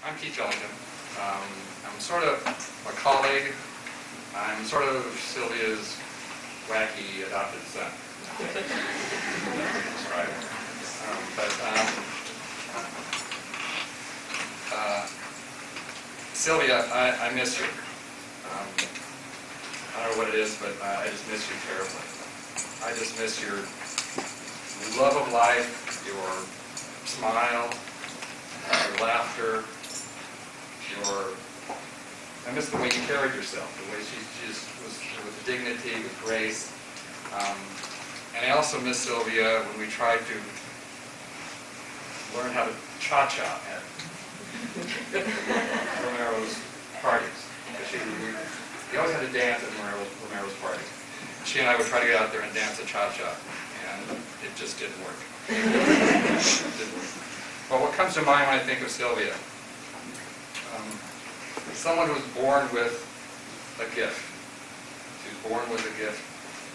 I'm Keith Billington. I'm sort of a colleague. I'm sort of Sylvia's wacky adopted son. That's right. Sylvia, I miss you. I don't know what it is, but I just miss you terribly. I just miss your love of life, your smile, your laughter, I miss the way you carried yourself, the way she just was with dignity, with grace. And I also miss Sylvia when we tried to learn how to cha-cha at Romero's parties. We always had to dance at Romero's parties. She and I would try to get out there and dance a cha-cha, and it just didn't work. Well, what comes to mind when I think of Sylvia? Someone who was born with a gift. She was born with a gift.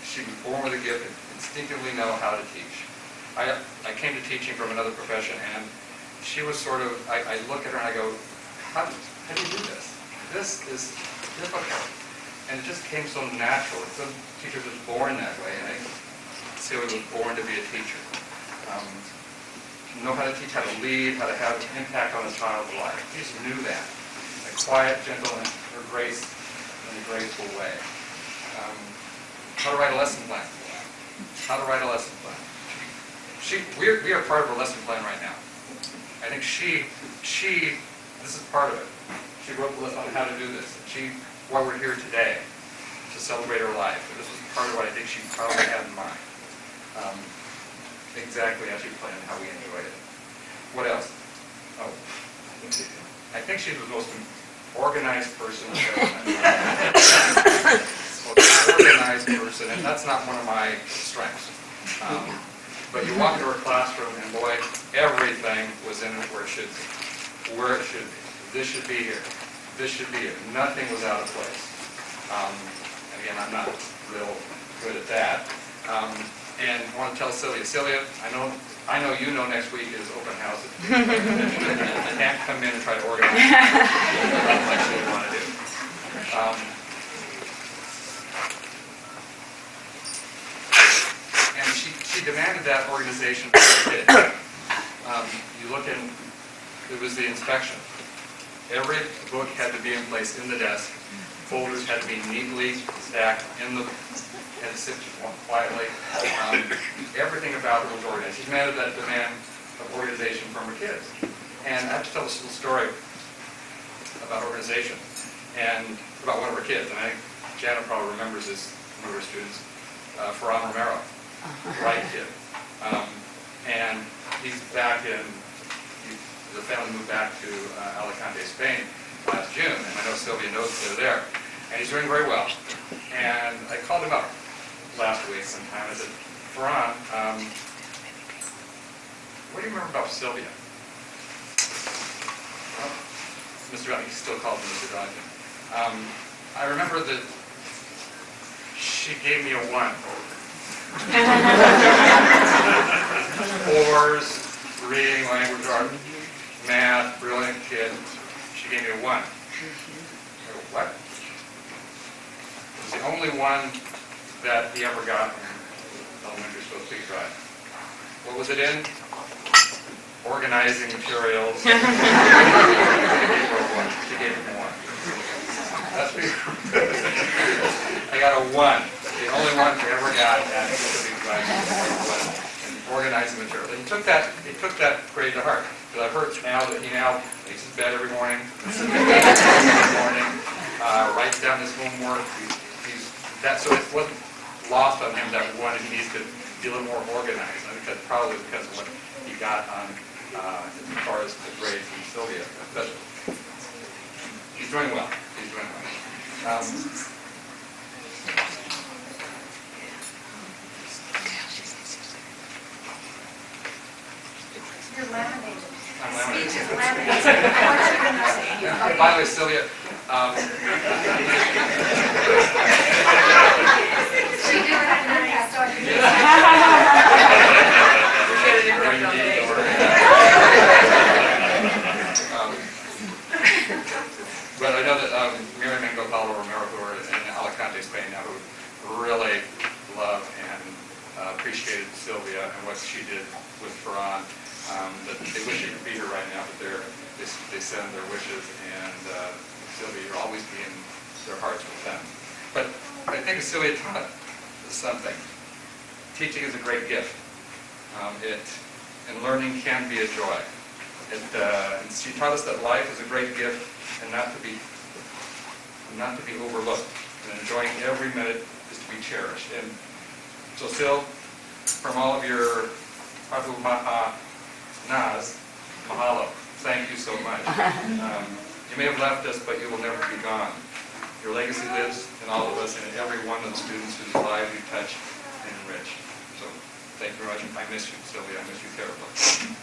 She was born with a gift and instinctively know how to teach. I came to teaching from another profession, and she was sort of, I look at her and I go, how do you do this? This is difficult. And it just came so natural. Some teachers was born that way, and I think Sylvia was born to be a teacher. Know how to teach, how to lead, how to have an impact on a child's life. She just knew that. Quiet, gentle, and her grace in a graceful way. How to write a lesson plan. How to write a lesson plan. We are part of her lesson plan right now. I think this is part of it. She wrote the lesson on how to do this. Why we're here today, to celebrate her life. And this was part of what I think she probably had in mind. Exactly as she planned, how we enjoyed it. What else? Oh, I think she's the most organized person I've ever met. Most organized person, and that's not one of my strengths. But you walk into her classroom, and boy, everything was in it where it should be. Where it should be. This should be here. This should be here. Nothing was out of place. And again, I'm not real good at that. And I want to tell Sylvia, I know you know next week is open house. I can't come in and try to organize like she would want to do. And she demanded that organization for the kids. You look in, it was the inspection. Every book had to be in place in the desk. Folders had to be neatly stacked in the, had to sit quietly. Everything about it was organized. She demanded that demand of organization from her kids. And I have to tell this little story about organization and about one of her kids. And I think Janet probably remembers this, one of her students, Ferran Romero, right kid. And he's back in, the family moved back to Alicante, Spain last June. And I know Sylvia knows they're there. And he's doing very well. And I called him up last week sometime. I said, Ferran, what do you remember about Sylvia? Well, Mr. Duncan, he still calls me Mr. Duncan. I remember that she gave me a 1. 4s, reading, language, art, math, brilliant kid. She gave me a 1. I go, what? It was the only one that he ever got in elementary school, Speak Drive. What was it in? Organizing materials. She gave him 1. That's pretty cool. I got a 1. The only one he ever got at Speak Drive was in organizing materials. And he took that grade to heart. Because I've heard now that he makes his bed every morning, writes down his homework. So it wasn't lost on him that we wanted he needs to be a little more organized. I think that's probably because of what he got on as far as the grades from Sylvia. But he's doing well. He's doing well. You're laminated. I'm laminated. Speech is laminated. By the way, Sylvia, She did have an impact on you. and their wishes, and Sylvia, you'll always be in their hearts with them. But I think Sylvia taught us something. Teaching is a great gift. And learning can be a joy. And she taught us that life is a great gift and not to be overlooked. And enjoying every minute is to be cherished. And so, Sil, from all of your Pahu Maha Nas, mahalo. Thank you so much. You may have left us, but you will never be gone. Your legacy lives in all of us and in every one of the students whose lives you touch and enrich. So, thank you very much. I miss you, Sylvia. I miss you terribly.